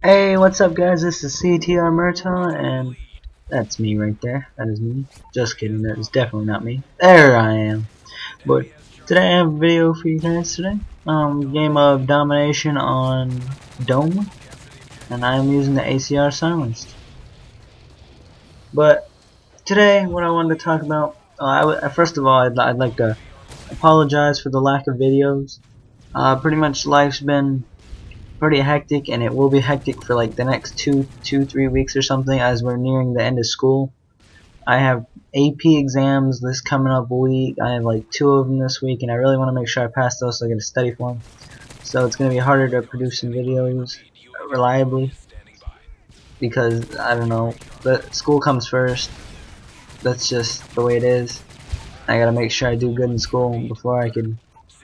Hey, what's up guys? This is CTR Murtaugh, and that's me right there. That is me. Just kidding, that is definitely not me. There I am. But today I have a video for you guys today. Game of domination on Dome, and I am using the ACR silenced. But today, what I wanted to talk about, first of all, I'd like to apologize for the lack of videos. Pretty much life's been pretty hectic, and it will be hectic for like the next 3 weeks or something, as we're nearing the end of school. I have AP exams this coming up week. I have like 2 of them this week, and I really want to make sure I pass those so I get to study for them. So it's going to be harder to produce some videos reliably, because I don't know, the school comes first. That's just the way it is. I gotta make sure I do good in school before I can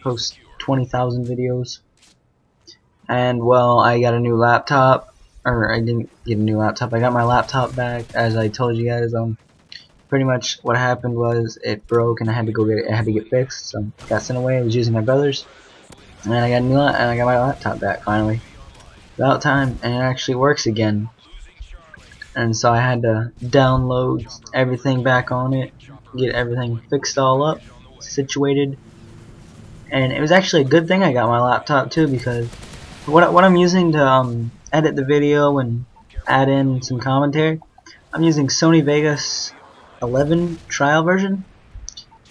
post 20,000 videos. And well, I got a new laptop, or I didn't get a new laptop. I got my laptop back, as I told you guys. Pretty much what happened was it broke, and I had to go get it. It had to get fixed, so it got sent away. I was using my brother's, and I got I got my laptop back finally, about time, and it actually works again. And so I had to download everything back on it, get everything fixed all up, situated, and it was actually a good thing I got my laptop too, because what I'm using to edit the video and add in some commentary, I'm using Sony Vegas 11 trial version,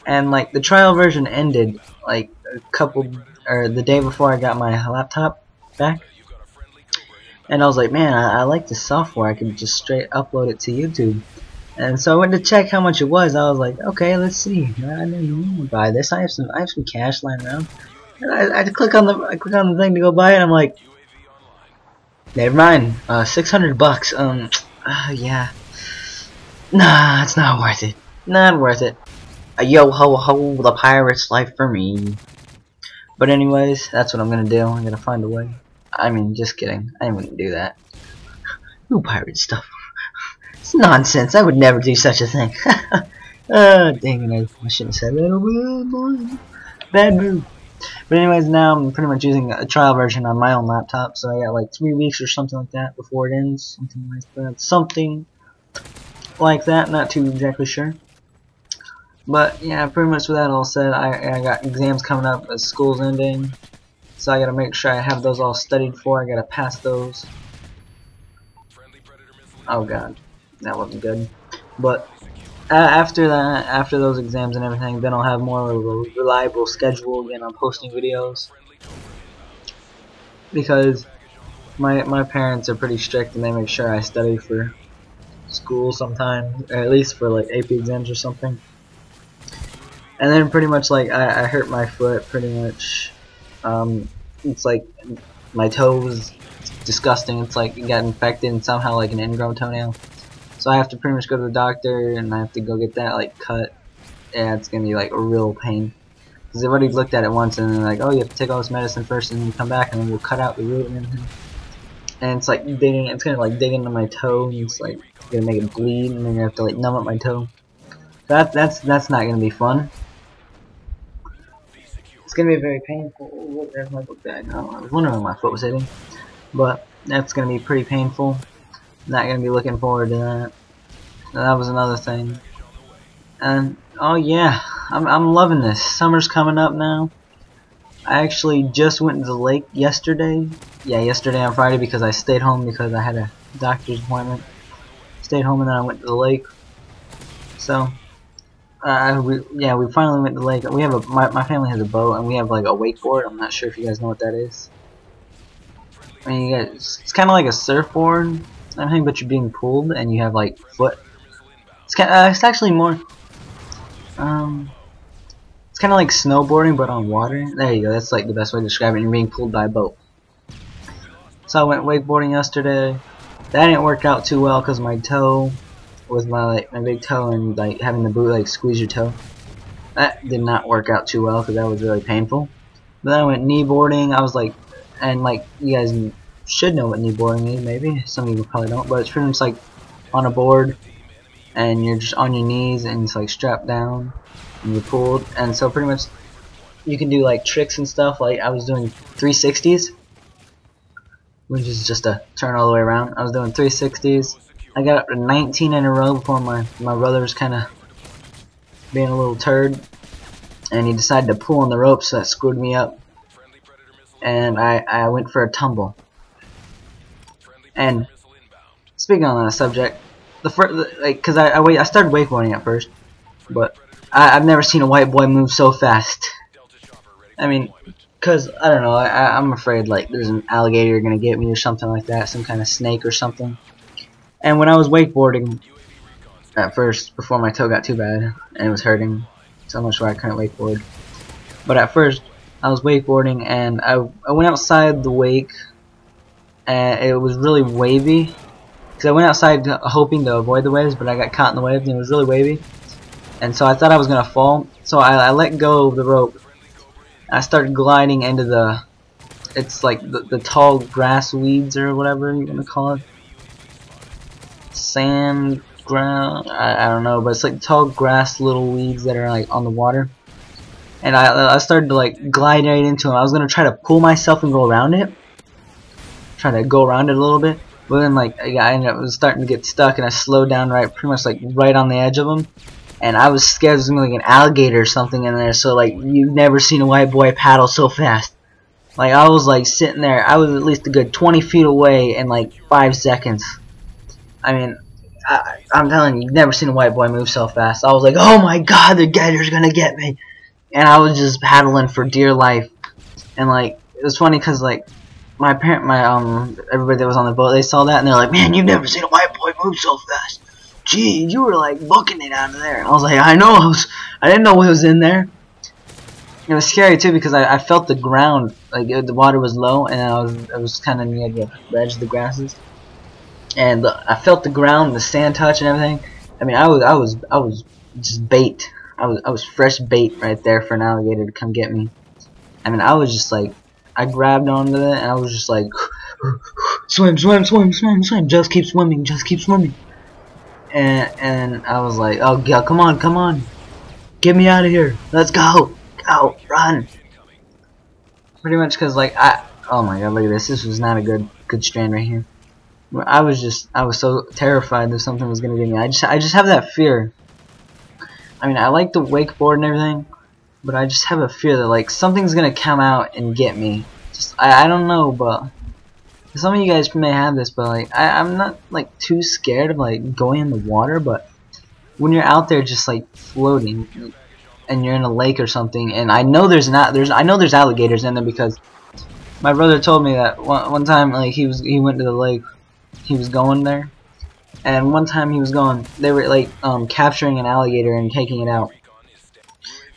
and like the trial version ended like the day before I got my laptop back, and I was like, man, I like this software. I could just straight upload it to YouTube. And so I went to check how much it was. I was like, okay, let's see. I didn't buy this. I have some cash lying around. And I click on the thing to go buy it. And I'm like, never mind. $600. Yeah. Nah, it's not worth it. Not worth it. Yo ho ho, the pirate's life for me. But anyways, that's what I'm gonna do. I'm gonna find a way. I mean, just kidding. I wouldn't do that. Who pirate stuff? It's nonsense. I would never do such a thing. Dang it, I shouldn't have said that. Bad move. But anyways, now I'm pretty much using a trial version on my own laptop, so I got like 3 weeks or something like that before it ends. Something like that. Not too exactly sure. But yeah, pretty much with that all said, I got exams coming up as school's ending, so I gotta make sure I have those all studied for. I gotta pass those. Oh god. That wasn't good. But after that, after those exams and everything, then I'll have more of a reliable schedule again on posting videos, because my parents are pretty strict, and they make sure I study for school sometime, or at least for like AP exams or something. And then pretty much like I hurt my foot pretty much. It's like my toe was disgusting. It's like it got infected and somehow like an ingrown toenail. So I have to pretty much go to the doctor, and I have to go get that like cut. Yeah, it's gonna be like a real pain, because they've already looked at it once, and they're like, oh, you have to take all this medicine first, and then come back, and then we'll cut out the root and everything. And it's like digging. It's gonna like dig into my toe, and it's like gonna make it bleed, and then you have to like numb up my toe. That's not gonna be fun. It's gonna be very painful. Oh, there's my book bag. Oh, I was wondering where my foot was hitting, but that's gonna be pretty painful. Not gonna be looking forward to that. So that was another thing. And oh yeah, I'm loving this. Summer's coming up now. I actually just went to the lake yesterday. Yeah, yesterday on Friday, because I stayed home because I had a doctor's appointment. Stayed home, and then I went to the lake. So we finally went to the lake. We have my family has a boat, and we have like a wakeboard. I'm not sure if you guys know what that is. I mean, you guys, it's kind of like a surfboard. Everything, but you're being pulled, and you have like foot. It's actually more. It's kind of like snowboarding, but on water. There you go. That's like the best way to describe it. You're being pulled by a boat. So I went wakeboarding yesterday. That didn't work out too well because my toe was my big toe, and like having the boot like squeeze your toe. That did not work out too well because that was really painful. But then I went kneeboarding. I was like, and like you guys should know what kneeboarding is, maybe some of you probably don't, but it's pretty much like on a board, and you're just on your knees, and it's like strapped down, and you're pulled, and so pretty much you can do like tricks and stuff. Like I was doing 360s, which is just a turn all the way around. I was doing 360s. I got up to 19 in a row before my brother was kind of being a little turd, and he decided to pull on the rope, so that screwed me up. And I went for a tumble. And speaking on that subject, because I started wakeboarding at first, but I've never seen a white boy move so fast. I mean, cause I don't know, I'm afraid like there's an alligator gonna get me or something like that, some kind of snake or something. And when I was wakeboarding at first, before my toe got too bad and it was hurting so much where I couldn't wakeboard, but at first I was wakeboarding and I went outside the wake, and it was really wavy. Because I went outside hoping to avoid the waves, but I got caught in the waves and it was really wavy. And so I thought I was going to fall. So I let go of the rope. I started gliding into the, it's like the tall grass weeds or whatever you want to call it. Sand, ground, I don't know. But it's like tall grass little weeds that are like on the water. And I started to like glide right into them. I was going to try to pull myself and go around it. Try to go around it a little bit. But then, like, I ended up starting to get stuck, and I slowed down pretty much like right on the edge of them. And I was scared there was gonna be like an alligator or something in there. So like, you've never seen a white boy paddle so fast. Like, I was like sitting there. I was at least a good 20 feet away in like 5 seconds. I mean, I'm telling you, you've never seen a white boy move so fast. I was like, oh my god, the gator's gonna get me. And I was just paddling for dear life. And like, it was funny because like, everybody that was on the boat, they saw that and they're like, man, you've never seen a white boy move so fast. Gee, you were like booking it out of there. I was like, I know, I didn't know what was in there. It was scary too because I felt the ground, like the water was low, and I was kind of near the edge of the grasses, and I felt the ground, the sand touch and everything. I mean, I was just bait. I was fresh bait right there for an alligator to come get me. I mean, I was just like, I grabbed onto it and I was just like, swim, swim, swim, swim, swim, just keep swimming, just keep swimming. And I was like, oh yeah, come on, come on, get me out of here, let's go, go, run. Pretty much because like oh my god, look at this. This was not a good strand right here. I was so terrified that something was gonna get me. I just have that fear. I mean, I like to wakeboard and everything, but I just have a fear that like something's gonna come out and get me. I don't know, but some of you guys may have this, but like I'm not like too scared of like going in the water. But when you're out there just like floating and you're in a lake or something, and I know there's alligators in there because my brother told me that one time like he went to the lake, he was going there, and one time he was going, they were like capturing an alligator and taking it out.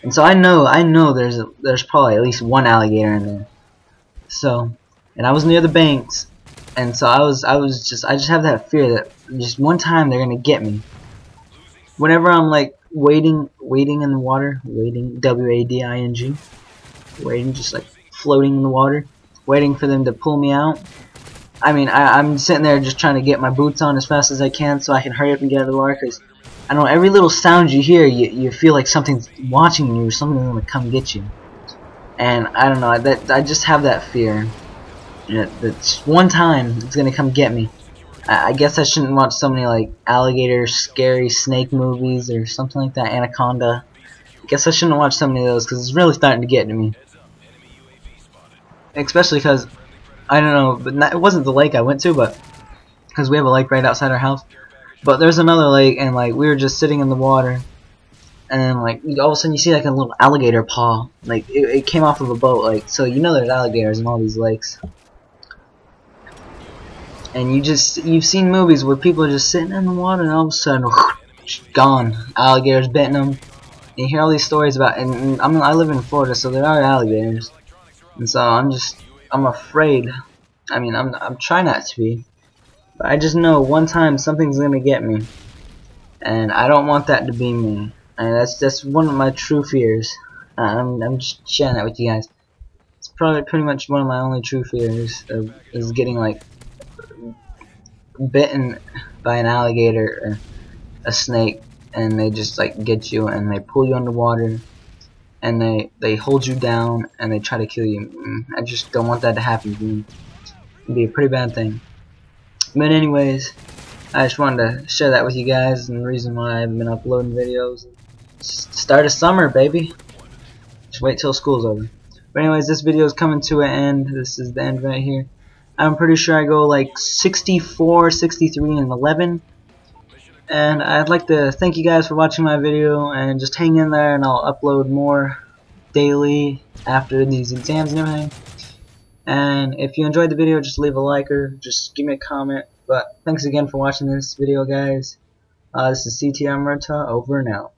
And so I know there's probably at least one alligator in there. So, and I was near the banks, and so I just have that fear that just one time they're gonna get me. Whenever I'm like waiting in the water, W-A-D-I-N-G, waiting, just like floating in the water, waiting for them to pull me out. I mean, I'm sitting there just trying to get my boots on as fast as I can so I can hurry up and get out of the water, because I don't know, every little sound you hear, you feel like something's watching you, something's gonna come get you. And I don't know, I just have that fear that one time it's gonna come get me. I guess I shouldn't watch so many like alligator, scary snake movies or something like that, Anaconda. I guess I shouldn't watch so many of those because it's really starting to get to me. Especially because, I don't know, but it wasn't the lake I went to, but because we have a lake right outside our house. But there's another lake, and like we were just sitting in the water, and then like all of a sudden you see like a little alligator paw, like it came off of a boat, like, so you know there's alligators in all these lakes. And you've seen movies where people are just sitting in the water and all of a sudden gone, alligators bitten them. And you hear all these stories about, and I live in Florida, so there are alligators, and so I'm afraid. I mean, I'm trying not to be, but I just know one time something's gonna get me, and I don't want that to be me. And that's one of my true fears. I'm just sharing that with you guys. It's probably pretty much one of my only true fears is getting like bitten by an alligator or a snake, and they just like get you and they pull you underwater and they hold you down and they try to kill you. I just don't want that to happen to me. It'd be a pretty bad thing. But anyways, I just wanted to share that with you guys, and the reason why I've been uploading videos. Start of summer, baby. Just wait till school's over. But anyways, this video is coming to an end. This is the end right here. I'm pretty sure I go like 64, 63, and 11. And I'd like to thank you guys for watching my video, and just hang in there and I'll upload more daily after these exams and everything. And if you enjoyed the video, just leave a like or just give me a comment. But thanks again for watching this video, guys. This is CTR Murta, over and out.